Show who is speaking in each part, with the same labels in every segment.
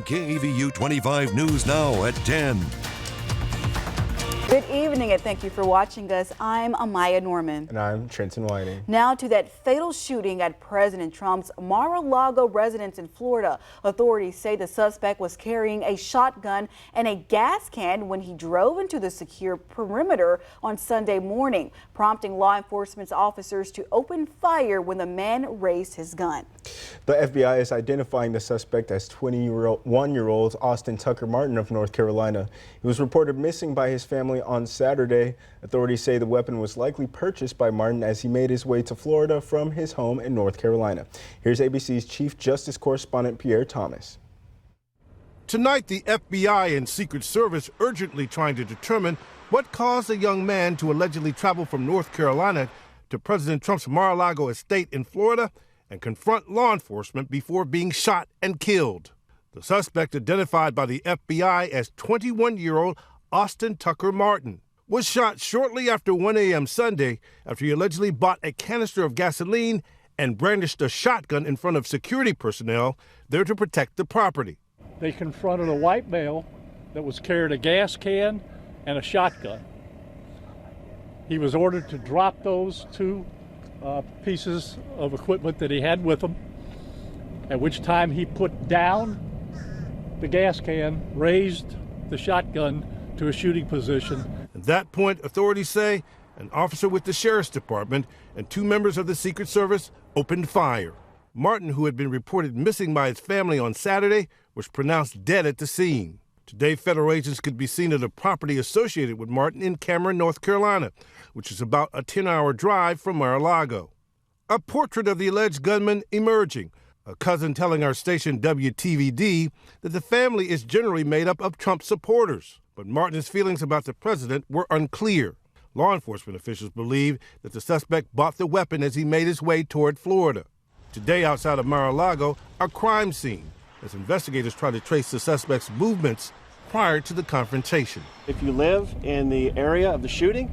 Speaker 1: KEVU 25 News Now at 10.
Speaker 2: Good evening and thank you for watching us. I'm Amaya Norman.
Speaker 3: And I'm Trenton.
Speaker 2: Now to that fatal shooting at President Trump's Mar-a-Lago residence in Florida. Authorities say the suspect was carrying a shotgun and a gas can when he drove into the secure perimeter on Sunday morning, prompting law enforcement officers to open fire when the man raised his gun.
Speaker 3: The FBI is identifying the suspect as 21-year-old Austin Tucker Martin of North Carolina. He was reported missing by his family on Saturday. Authorities say the weapon was likely purchased by Martin as he made his way to Florida from his home in North Carolina. Here's ABC's Chief Justice Correspondent Pierre Thomas.
Speaker 4: Tonight, the FBI and Secret Service urgently trying to determine what caused a young man to allegedly travel from North Carolina to President Trump's Mar-a-Lago estate in Florida and confront law enforcement before being shot and killed. The suspect, identified by the FBI as 21-year-old Austin Tucker Martin, was shot shortly after 1 a.m. Sunday after he allegedly bought a canister of gasoline and brandished a shotgun in front of security personnel there to protect the property.
Speaker 5: They confronted a white male that was carrying a gas can and a shotgun. He was ordered to drop those two pieces of equipment that he had with him, at which time he put down the gas can, raised the shotgun to a shooting position.
Speaker 4: At that point, authorities say an officer with the sheriff's department and two members of the Secret Service opened fire. Martin, who had been reported missing by his family on Saturday, was pronounced dead at the scene. Today, federal agents could be seen at a property associated with Martin in Cameron, North Carolina, which is about a 10-hour drive from Mar-a-Lago. A portrait of the alleged gunman emerging, a cousin telling our station WTVD that the family is generally made up of Trump supporters. But Martin's feelings about the president were unclear. Law enforcement officials believe that the suspect bought the weapon as he made his way toward Florida. Today, outside of Mar-a-Lago, a crime scene, as investigators try to trace the suspect's movements prior to the confrontation.
Speaker 6: If you live in the area of the shooting,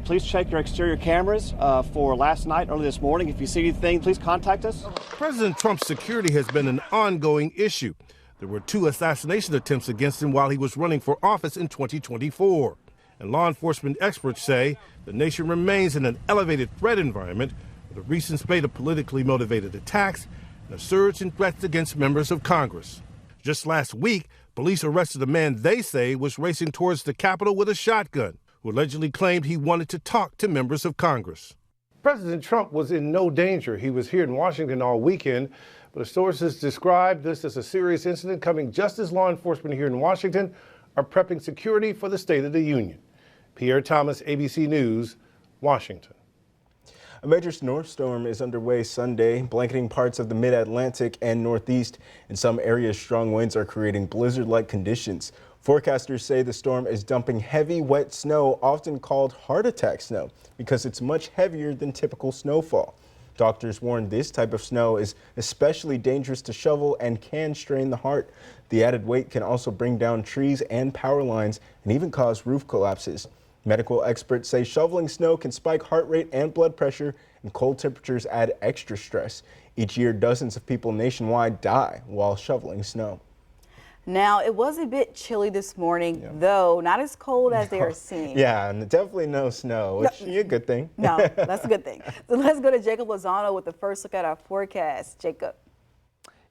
Speaker 6: please check your exterior cameras for last night, early this morning. If you see anything, please contact us.
Speaker 4: President Trump's security has been an ongoing issue. There were 2 assassination attempts against him while he was running for office in 2024. And law enforcement experts say the nation remains in an elevated threat environment with a recent spate of politically motivated attacks and a surge in threats against members of Congress. Just last week, police arrested a man they say was racing towards the Capitol with a shotgun, who allegedly claimed he wanted to talk to members of Congress.
Speaker 7: President Trump was in no danger. He was here in Washington all weekend, but sources described this as a serious incident coming just as law enforcement here in Washington are prepping security for the State of the Union. Pierre Thomas, ABC News, Washington.
Speaker 3: A major snowstorm is underway Sunday, blanketing parts of the mid-Atlantic and Northeast. In some areas, strong winds are creating blizzard-like conditions. Forecasters say the storm is dumping heavy, wet snow, often called heart attack snow, because it's much heavier than typical snowfall. Doctors warn this type of snow is especially dangerous to shovel and can strain the heart. The added weight can also bring down trees and power lines and even cause roof collapses. Medical experts say shoveling snow can spike heart rate and blood pressure, and cold temperatures add extra stress. Each year, dozens of people nationwide die while shoveling snow.
Speaker 2: Now, it was a bit chilly this morning, though not as cold as they are seeing.
Speaker 3: Yeah, and definitely no snow, which is a good thing.
Speaker 2: No, that's a good thing. So let's go to Jacob Lozano with the first look at our forecast. Jacob.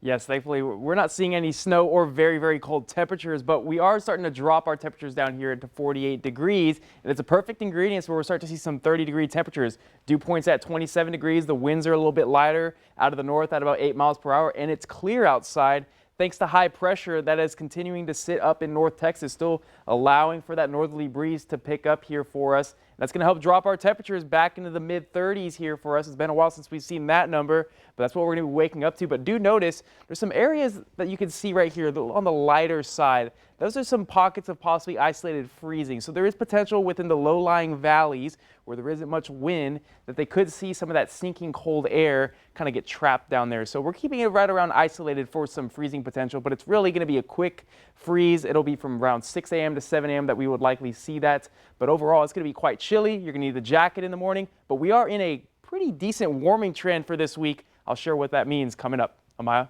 Speaker 8: Yes, thankfully we're not seeing any snow or very, very cold temperatures, but we are starting to drop our temperatures down here to 48 degrees. And it's a perfect ingredient where we're starting to see some 30-degree temperatures. Dew points at 27 degrees. The winds are a little bit lighter out of the north at about 8 miles per hour, and it's clear outside thanks to high pressure that is continuing to sit up in North Texas, still allowing for that northerly breeze to pick up here for us. That's going to help drop our temperatures back into the mid-30s here for us. It's been a while since we've seen that number, but that's what we're going to be waking up to. But do notice there's some areas that you can see right here on the lighter side. Those are some pockets of possibly isolated freezing. So there is potential within the low-lying valleys where there isn't much wind that they could see some of that sinking cold air kind of get trapped down there. So we're keeping it right around isolated for some freezing potential, but it's really going to be a quick freeze. It'll be from around 6 a.m. to 7 a.m. that we would likely see that. But overall, it's going to be quite chilly. You're going to need the jacket in the morning, but we are in a pretty decent warming trend for this week. I'll share what that means coming up. Amaya?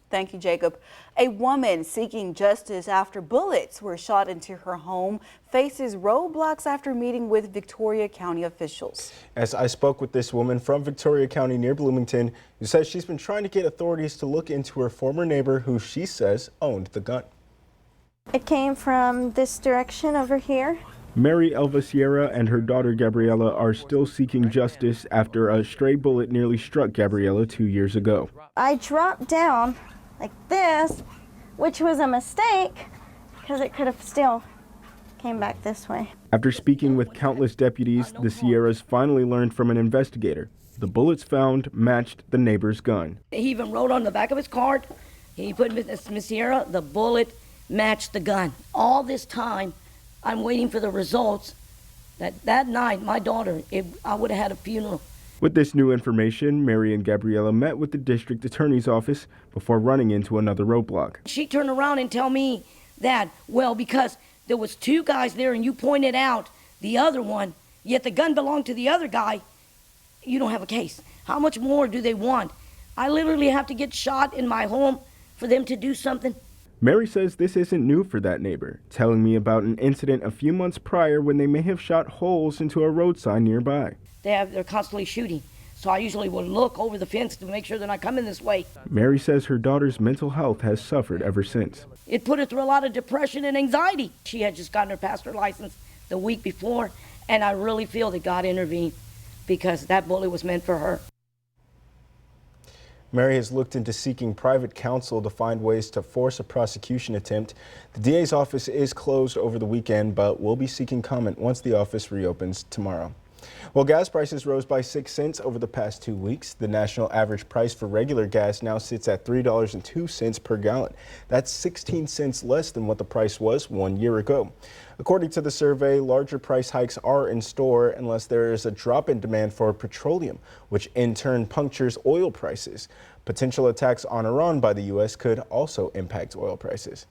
Speaker 2: Thank you, Jacob. A woman seeking justice after bullets were shot into her home faces roadblocks after meeting with Victoria County officials.
Speaker 3: As I spoke with this woman from Victoria County near Bloomington, who says she's been trying to get authorities to look into her former neighbor who she says owned the gun.
Speaker 9: It came from this direction over here.
Speaker 3: Mary Elva Sierra and her daughter Gabriella are still seeking justice after a stray bullet nearly struck Gabriella 2 years ago.
Speaker 9: I dropped down like this, which was a mistake because it could have still came back this way.
Speaker 3: After speaking with countless deputies, the Sierras finally learned from an investigator. The bullets found matched the neighbor's gun.
Speaker 10: He even wrote on the back of his card, he put Miss Sierra, the bullet matched the gun. All this time, I'm waiting for the results. That night, my daughter, I would have had a funeral.
Speaker 3: With this new information, Mary and Gabriella met with the district attorney's office before running into another roadblock.
Speaker 10: She turned around and tell me that, well, because there was two guys there and you pointed out the other one, yet the gun belonged to the other guy, you don't have a case. How much more do they want? I literally have to get shot in my home for them to do something.
Speaker 3: Mary says this isn't new for that neighbor, telling me about an incident a few months prior when they may have shot holes into a road sign nearby.
Speaker 10: They're constantly shooting, so I usually will look over the fence to make sure they're not coming this way.
Speaker 3: Mary says her daughter's mental health has suffered ever since.
Speaker 10: It put her through a lot of depression and anxiety. She had just gotten her pastor license the week before, and I really feel that God intervened because that bullet was meant for her.
Speaker 3: Mary has looked into seeking private counsel to find ways to force a prosecution attempt. The DA's office is closed over the weekend, but will be seeking comment once the office reopens tomorrow. Well, gas prices rose by 6 cents over the past 2 weeks. The national average price for regular gas now sits at $3.02 per gallon. That's 16 cents less than what the price was 1 year ago. According to the survey, larger price hikes are in store unless there is a drop in demand for petroleum, which in turn punctures oil prices. Potential attacks on Iran by the U.S. could also impact oil prices.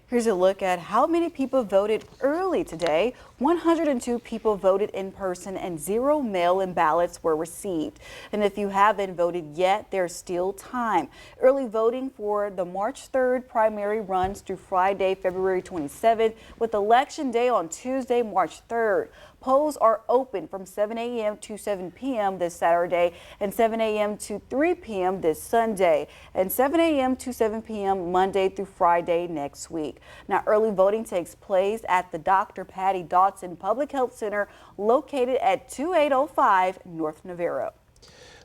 Speaker 2: Here's a look at how many people voted early today. 102 people voted in person and 0 mail-in ballots were received. And if you haven't voted yet, there's still time. Early voting for the March 3rd primary runs through Friday, February 27th, with Election Day on Tuesday, March 3rd. Polls are open from 7 a.m. to 7 p.m. this Saturday and 7 a.m. to 3 p.m. this Sunday and 7 a.m. to 7 p.m. Monday through Friday next week. Now, early voting takes place at the Dr. Patty Dodson Public Health Center located at 2805 North Navarro.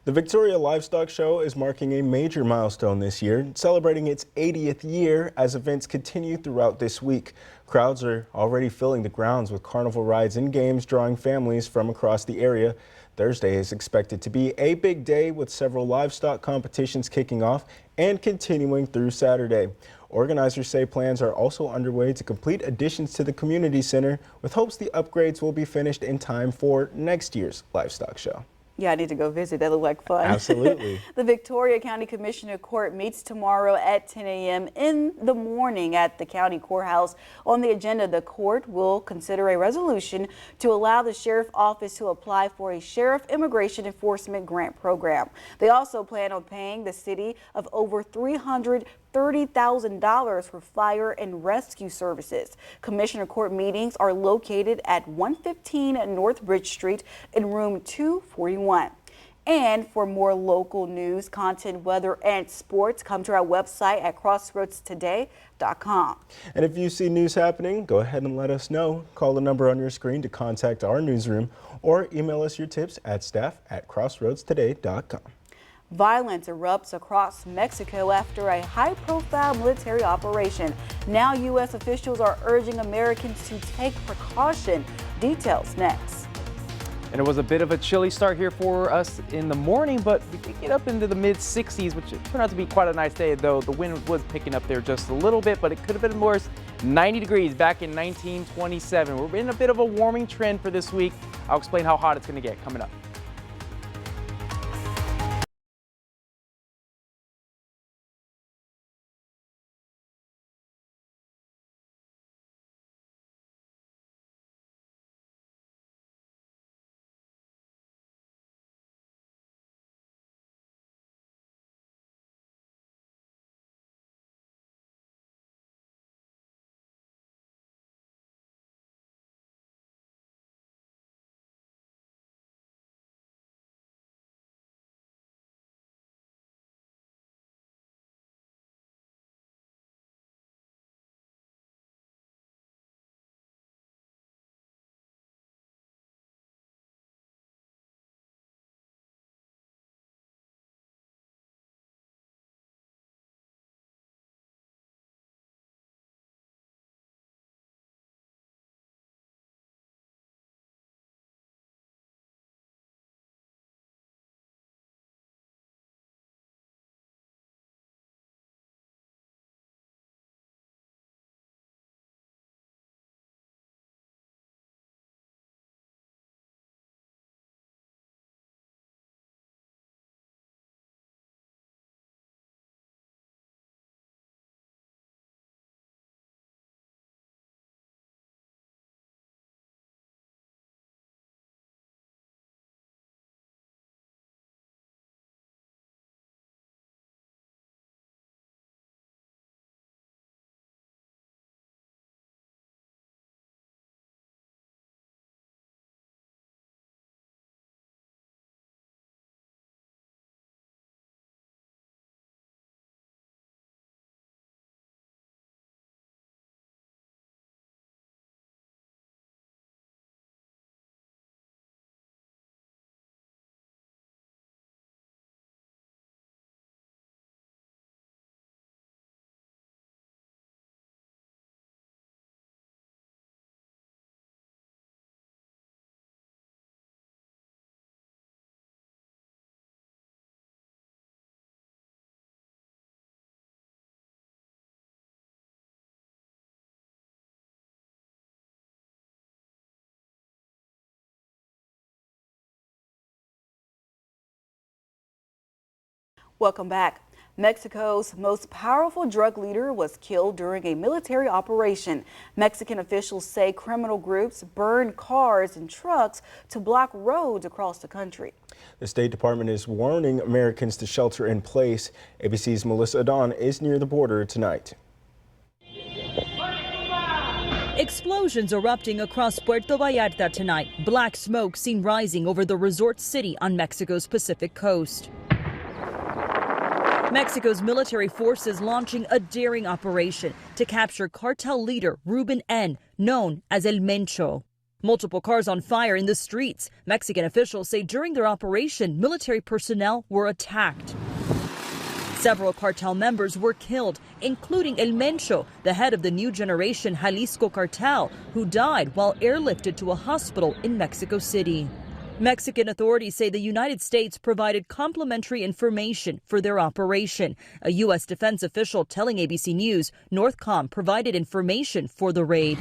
Speaker 3: The Victoria Livestock Show is marking a major milestone this year, celebrating its 80th year as events continue throughout this week. Crowds are already filling the grounds with carnival rides and games, drawing families from across the area. Thursday is expected to be a big day with several livestock competitions kicking off and continuing through Saturday. Organizers say plans are also underway to complete additions to the community center with hopes the upgrades will be finished in time for next year's livestock show.
Speaker 2: Yeah, I need to go visit. That looked like fun.
Speaker 3: Absolutely.
Speaker 2: The Victoria County Commissioner Court meets tomorrow at 10 a.m. in the morning at the county courthouse. On the agenda, the court will consider a resolution to allow the sheriff office to apply for a sheriff immigration enforcement grant program. They also plan on paying the city of over $330,000 for fire and rescue services. Commissioner Court meetings are located at 115 North Bridge Street in room 241. And for more local news, content, weather, and sports, come to our website at crossroadstoday.com.
Speaker 3: And if you see news happening, go ahead and let us know. Call the number on your screen to contact our newsroom or email us your tips at staff@crossroadstoday.com.
Speaker 2: Violence erupts across Mexico after a high-profile military operation. Now U.S. officials are urging Americans to take precaution. Details next.
Speaker 8: And it was a bit of a chilly start here for us in the morning, but we did get up into the mid-60s, which turned out to be quite a nice day, though the wind was picking up there just a little bit, but it could have been worse. 90 degrees back in 1927. We're in a bit of a warming trend for this week. I'll explain how hot it's going to get coming up.
Speaker 2: Welcome back. Mexico's most powerful drug leader was killed during a military operation. Mexican officials say criminal groups burned cars and trucks to block roads across the country.
Speaker 3: The State Department is warning Americans to shelter in place. ABC's Melissa Adon is near the border tonight.
Speaker 11: Explosions erupting across Puerto Vallarta tonight. Black smoke seen rising over the resort city on Mexico's Pacific coast. Mexico's military forces launching a daring operation to capture cartel leader Ruben N., known as El Mencho. Multiple cars on fire in the streets. Mexican officials say during their operation, military personnel were attacked. Several cartel members were killed, including El Mencho, the head of the new generation Jalisco cartel, who died while airlifted to a hospital in Mexico City. Mexican authorities say the United States provided complimentary information for their operation. A U.S. defense official telling ABC News Northcom provided information for the raid.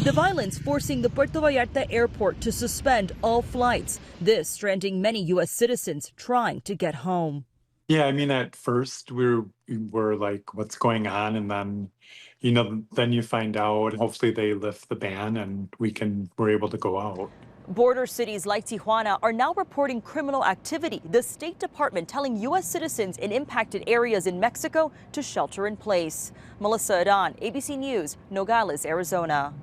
Speaker 11: The violence forcing the Puerto Vallarta airport to suspend all flights. This stranding many U.S. citizens trying to get home.
Speaker 12: Yeah, I mean, at first we were like, what's going on? And then, then you find out, hopefully they lift the ban and we're able to go out.
Speaker 11: Border cities like Tijuana are now reporting criminal activity. The State Department telling U.S. citizens in impacted areas in Mexico to shelter in place. Melissa Adon, ABC News, Nogales, Arizona.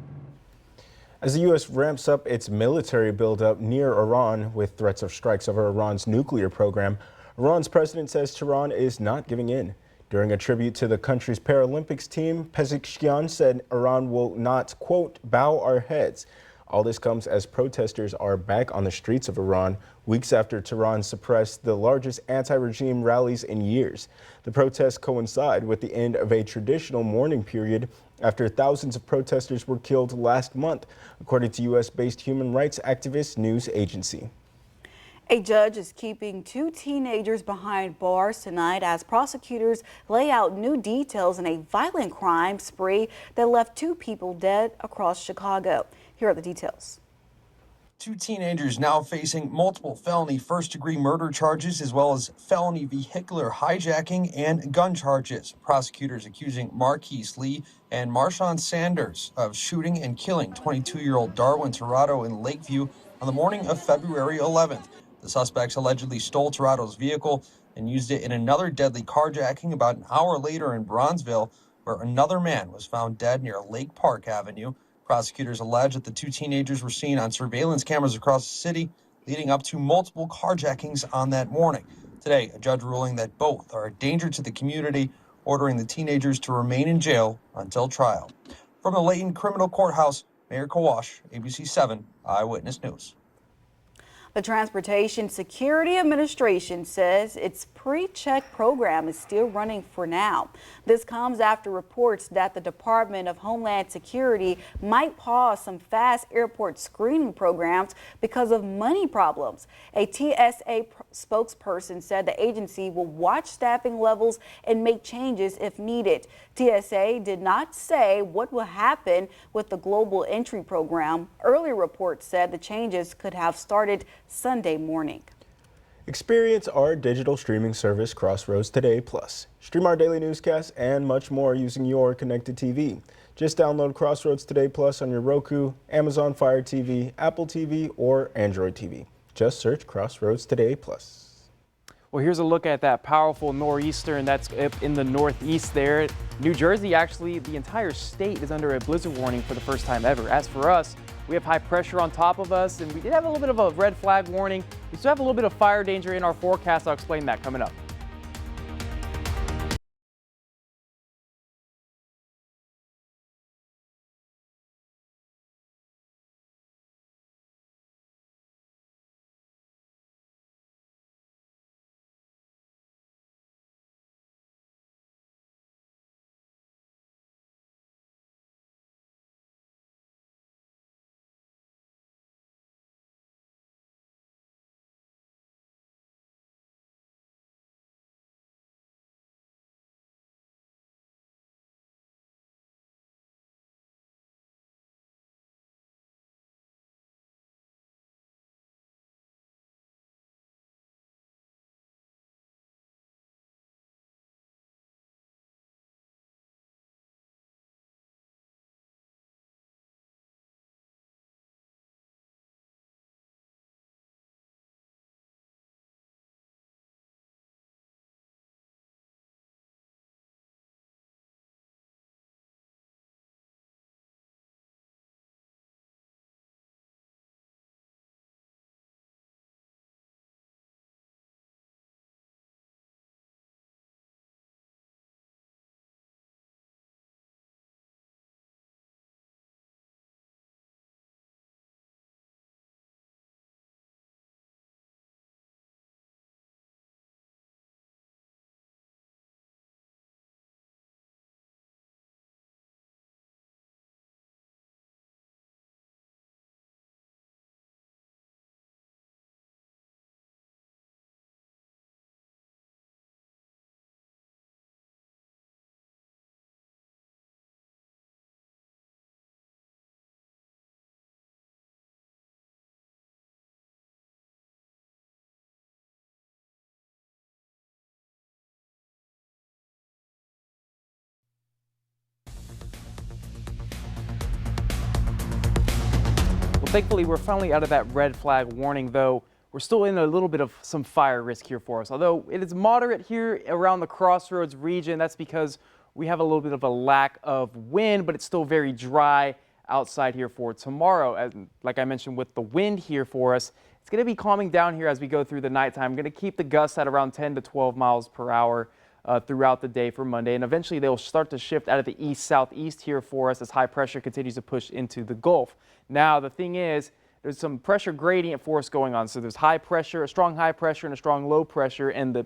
Speaker 3: As the U.S. ramps up its military buildup near Iran with threats of strikes over Iran's nuclear program, Iran's president says Tehran is not giving in. During a tribute to the country's Paralympics team, Pezeshkian said Iran will not, quote, bow our heads. All this comes as protesters are back on the streets of Iran, weeks after Tehran suppressed the largest anti-regime rallies in years. The protests coincide with the end of a traditional mourning period after thousands of protesters were killed last month, according to U.S.-based human rights activist news agency.
Speaker 2: A judge is keeping two teenagers behind bars tonight as prosecutors lay out new details in a violent crime spree that left two people dead across Chicago. Here are the details.
Speaker 13: Two teenagers now facing multiple felony first-degree murder charges as well as felony vehicular hijacking and gun charges. Prosecutors accusing Marquise Lee and Marshawn Sanders of shooting and killing 22-year-old Darwin Tirado in Lakeview on the morning of February 11th. The suspects allegedly stole Tirado's vehicle and used it in another deadly carjacking about an hour later in Bronzeville, where another man was found dead near Lake Park Avenue. Prosecutors allege that the two teenagers were seen on surveillance cameras across the city, leading up to multiple carjackings on that morning. Today, a judge ruling that both are a danger to the community, ordering the teenagers to remain in jail until trial. From the Layton Criminal Courthouse, Mayor Kawash, ABC 7 Eyewitness News.
Speaker 2: The Transportation Security Administration says its pre-check program is still running for now. This comes after reports that the Department of Homeland Security might pause some fast airport screening programs because of money problems. A TSA spokesperson said the agency will watch staffing levels and make changes if needed. TSA did not say what will happen with the global entry program. Earlier reports said the changes could have started Sunday morning.
Speaker 3: Experience our digital streaming service, Crossroads Today Plus. Stream our daily newscasts and much more using your connected TV. Just download Crossroads Today Plus on your Roku, Amazon Fire TV, Apple TV, or Android TV. Just search Crossroads Today Plus.
Speaker 8: Well, here's a look at that powerful nor'easter, and that's up in the northeast there. New Jersey, actually, the entire state is under a blizzard warning for the first time ever. As for us, we have high pressure on top of us, and we did have a little bit of a red flag warning. We still have a little bit of fire danger in our forecast. I'll explain that coming up. Thankfully, we're finally out of that red flag warning, though we're still in a little bit of some fire risk here for us. Although it is moderate here around the Crossroads region, that's because we have a little bit of a lack of wind, but it's still very dry outside here for tomorrow. And like I mentioned with the wind here for us, it's going to be calming down here as we go through the nighttime. I'm going to keep the gusts at around 10 to 12 miles per hour throughout the day for Monday, and eventually they'll start to shift out of the east-southeast here for us as high pressure continues to push into the Gulf. Now, the thing is, there's some pressure gradient force going on. So there's high pressure, a strong high pressure, and a strong low pressure, and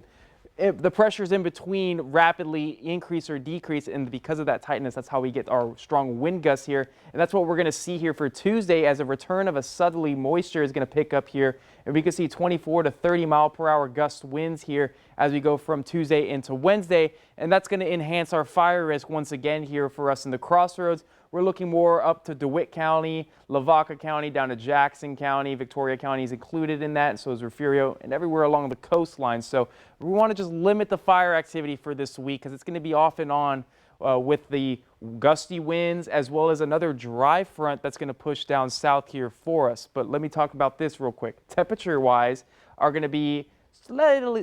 Speaker 8: the pressures in between rapidly increase or decrease, and because of that tightness, that's how we get our strong wind gusts here. And that's what we're going to see here for Tuesday, as a return of a southerly moisture is going to pick up here, and we can see 24 to 30 mile per hour gust winds here as we go from Tuesday into Wednesday, and that's going to enhance our fire risk once again here for us in the Crossroads. We're looking more up to DeWitt County, Lavaca County, down to Jackson County. Victoria County is included in that, and so is Refugio, and everywhere along the coastline. So we want to just limit the fire activity for this week because it's going to be off and on with the gusty winds, as well as another dry front that's going to push down south here for us. But let me talk about this real quick. Temperature-wise, are going to be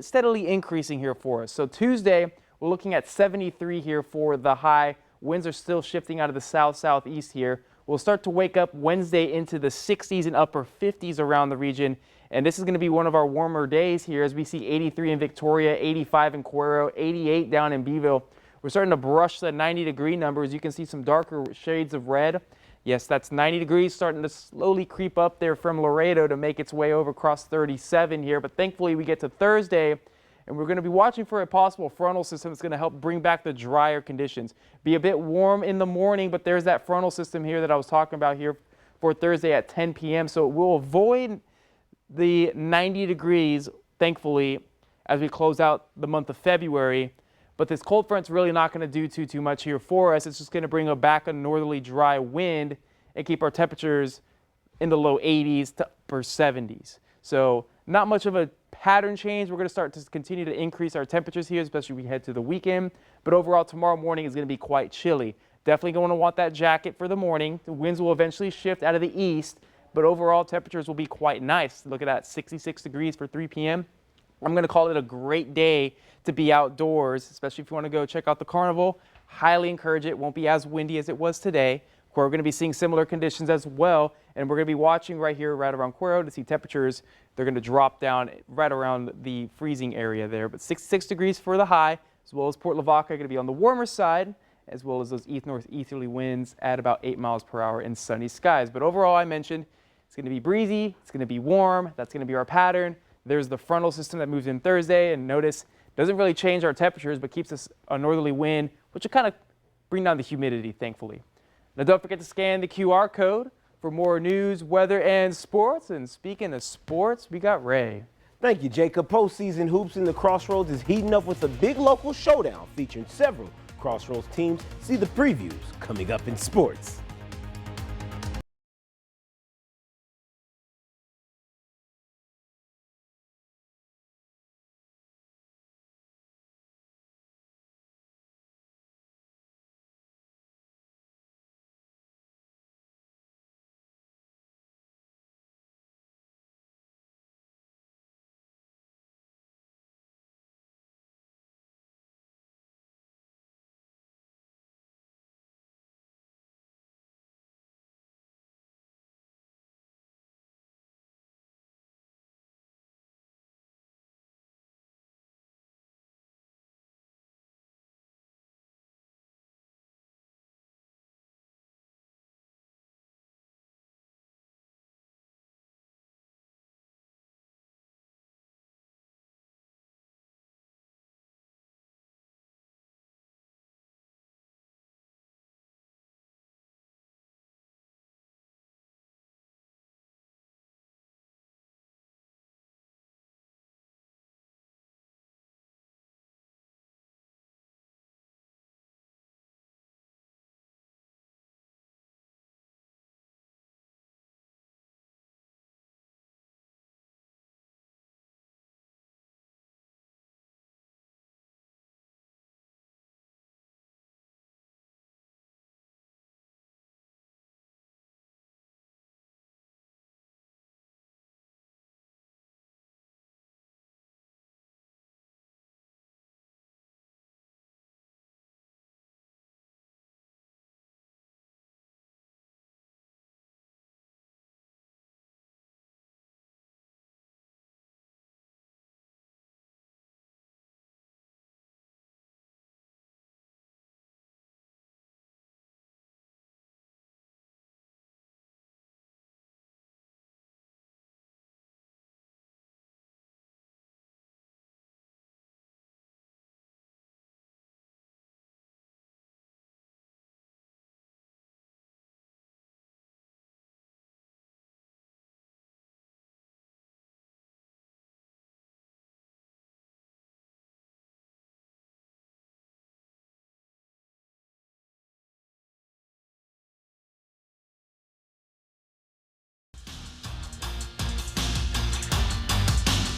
Speaker 8: steadily increasing here for us. So Tuesday, we're looking at 73 here for the high. Winds are still shifting out of the south-southeast here. We'll start to wake up Wednesday into the 60s and upper 50s around the region. And this is going to be one of our warmer days here as we see 83 in Victoria, 85 in Cuero, 88 down in Beeville. We're starting to brush the 90-degree numbers. You can see some darker shades of red. Yes, that's 90 degrees starting to slowly creep up there from Laredo to make its way over across 37 here. But thankfully, we get to Thursday, and we're going to be watching for a possible frontal system that's going to help bring back the drier conditions. Be a bit warm in the morning, but there's that frontal system here that I was talking about here for Thursday at 10 p.m. So we'll avoid the 90 degrees, thankfully, as we close out the month of February. But this cold front's really not going to do too much here for us. It's just going to bring back a northerly dry wind and keep our temperatures in the low 80s to upper 70s. So not much of a pattern change. We're going to start to continue to increase our temperatures here, especially as we head to the weekend. But overall, tomorrow morning is going to be quite chilly. Definitely going to want that jacket for the morning. The winds will eventually shift out of the east, but overall temperatures will be quite nice. Look at that, 66 degrees for 3 p.m. I'm going to call it a great day to be outdoors, especially if you want to go check out the carnival. Highly encourage it. It won't be as windy as it was today. We're going to be seeing similar conditions as well, and we're going to be watching right here, right around Cuero, to see temperatures. They're going to drop down right around the freezing area there, but 66 degrees for the high, as well as Port Lavaca going to be on the warmer side, as well as those northeasterly winds at about 8 miles per hour in sunny skies. But overall, I mentioned it's going to be breezy, it's going to be warm. That's going to be our pattern. There's the frontal system that moves in Thursday, and notice doesn't really change our temperatures, but keeps us a northerly wind, which will kind of bring down the humidity, thankfully. Now, don't forget to scan the QR code for more news, weather, and sports. And speaking of sports, we got Ray.
Speaker 14: Thank you, Jacob. Postseason hoops in the Crossroads is heating up with a big local showdown featuring several Crossroads teams. See the previews coming up in sports.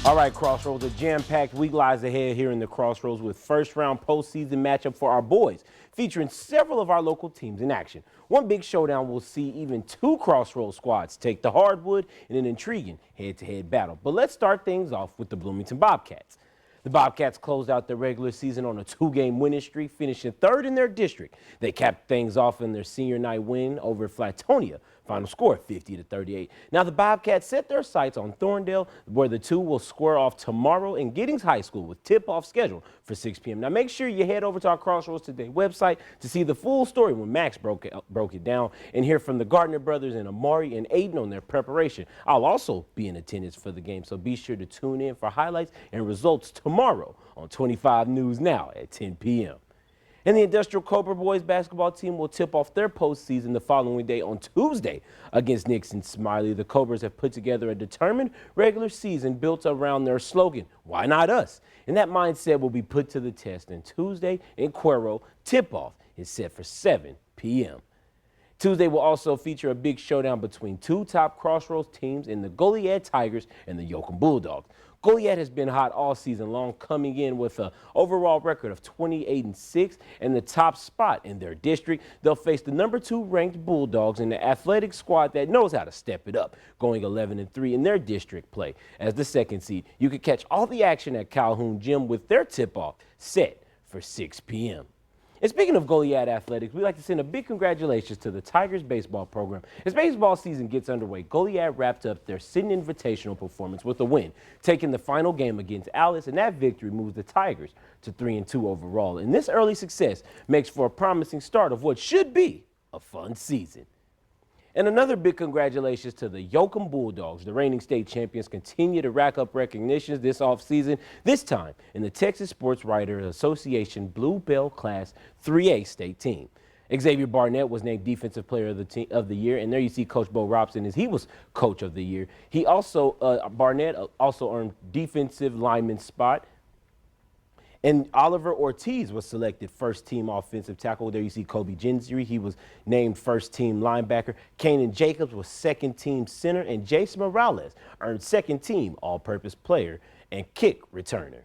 Speaker 14: All right, Crossroads, a jam-packed week lies ahead here in the Crossroads with first-round postseason matchup for our boys, featuring several of our local teams in action. One big showdown will see even two Crossroads squads take the hardwood in an intriguing head-to-head battle. But let's start things off with the Bloomington Bobcats. The Bobcats closed out their regular season on a 2-game winning streak, finishing third in their district. They capped things off in their senior night win over Flatonia. Final score 50-38. Now the Bobcats set their sights on Thorndale, where the two will square off tomorrow in Giddings High School with tip-off scheduled for 6 p.m. Now make sure you head over to our Crossroads Today website to see the full story when Max broke it down and hear from the Gardner brothers and Amari and Aiden on their preparation. I'll also be in attendance for the game, so be sure to tune in for highlights and results tomorrow on 25 News Now at 10 p.m. And the Industrial Cobra boys basketball team will tip off their postseason the following day on Tuesday against Nixon Smiley. The Cobras have put together a determined regular season built around their slogan, "Why not us?" And that mindset will be put to the test on Tuesday in Cuero. Tip-off is set for 7 p.m. Tuesday will also feature a big showdown between two top Crossroads teams in the Goliad Tigers and the Yoakum Bulldogs. Goliad has been hot all season long, coming in with an overall record of 28-6 and the top spot in their district. They'll face the number 2 ranked Bulldogs in the athletic squad that knows how to step it up, going 11-3 in their district play. As the second seed, you can catch all the action at Calhoun Gym with their tip-off set for 6 p.m. And speaking of Goliad athletics, we'd like to send a big congratulations to the Tigers baseball program. As baseball season gets underway, Goliad wrapped up their Sitting Invitational performance with a win, taking the final game against Alice, and that victory moves the Tigers to 3-2 overall. And this early success makes for a promising start of what should be a fun season. And another big congratulations to the Yoakum Bulldogs. The reigning state champions continue to rack up recognitions this offseason, this time in the Texas Sports Writers Association Blue Bell Class 3A state team. Xavier Barnett was named Defensive Player of the Year, and there you see Coach Bo Robson as he was Coach of the Year. He also, Barnett also earned Defensive Lineman spot. And Oliver Ortiz was selected first-team offensive tackle. There you see Kobe Gensry. He was named first-team linebacker. Kanan Jacobs was second-team center. And Jason Morales earned second-team all-purpose player and kick returner.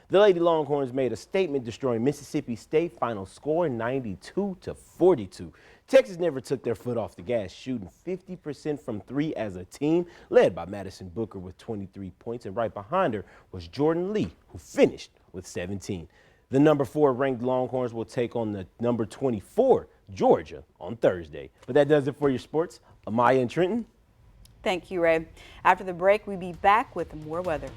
Speaker 14: The Lady Longhorns made a statement, destroying Mississippi State, final score 92-42. Texas never took their foot off the gas, shooting 50% from 3 as a team, led by Madison Booker with 23 points, and right behind her was Jordan Lee, who finished with 17. The number 4 ranked Longhorns will take on the number 24 Georgia on Thursday. But that does it for your sports. Amaya and Trenton.
Speaker 2: Thank you, Ray. After the break, we'll be back with more weather.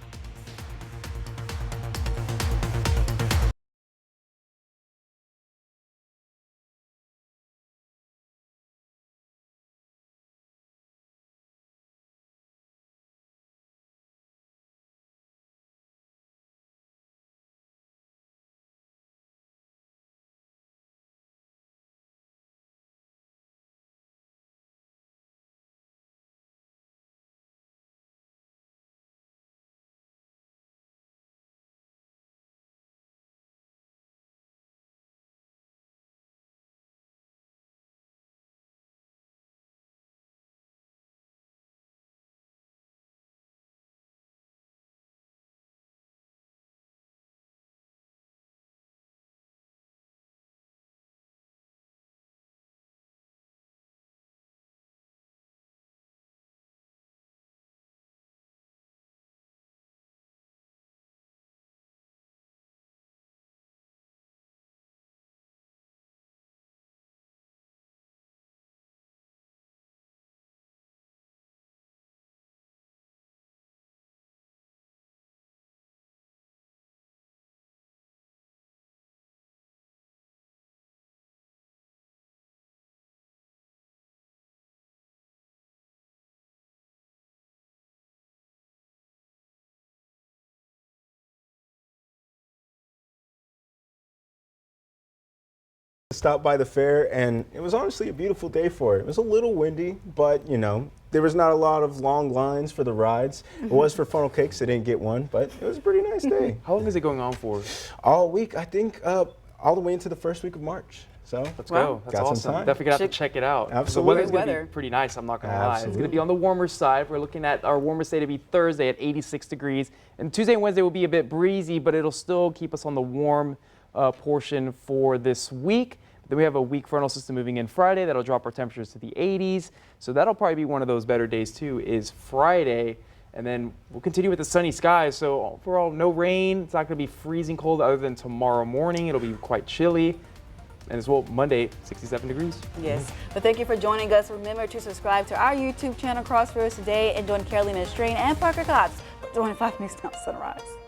Speaker 3: Stopped by the fair, and it was honestly a beautiful day for it. It was a little windy, but you know, there was not a lot of long lines for the rides. It was for funnel cakes. I didn't get one, but it was a pretty nice day.
Speaker 8: How long is it going on for?
Speaker 3: All week, I think, all the way into the first week of March. So
Speaker 8: let's go. That's
Speaker 3: got some
Speaker 8: awesome.
Speaker 3: time.
Speaker 8: Definitely got to check it out.
Speaker 3: Absolutely.
Speaker 8: The weather's going to
Speaker 2: Weather.
Speaker 8: be pretty nice, I'm not going to lie. It's going to
Speaker 3: Absolutely.
Speaker 8: be on the warmer side. We're looking at our warmest day to be Thursday at 86 degrees. And Tuesday and Wednesday will be a bit breezy, but it'll still keep us on the warm portion for this week. Then we have a weak frontal system moving in Friday. That'll drop our temperatures to the 80s. So that'll probably be one of those better days too, is Friday. And then we'll continue with the sunny skies. So overall, no rain. It's not going to be freezing cold other than tomorrow morning. It'll be quite chilly. And as well, Monday, 67 degrees.
Speaker 2: Yes. But thank you for joining us. Remember to subscribe to our YouTube channel, Crossroads Today, and join Carolina Strain and Parker Cox for 25 News Now Sunrise.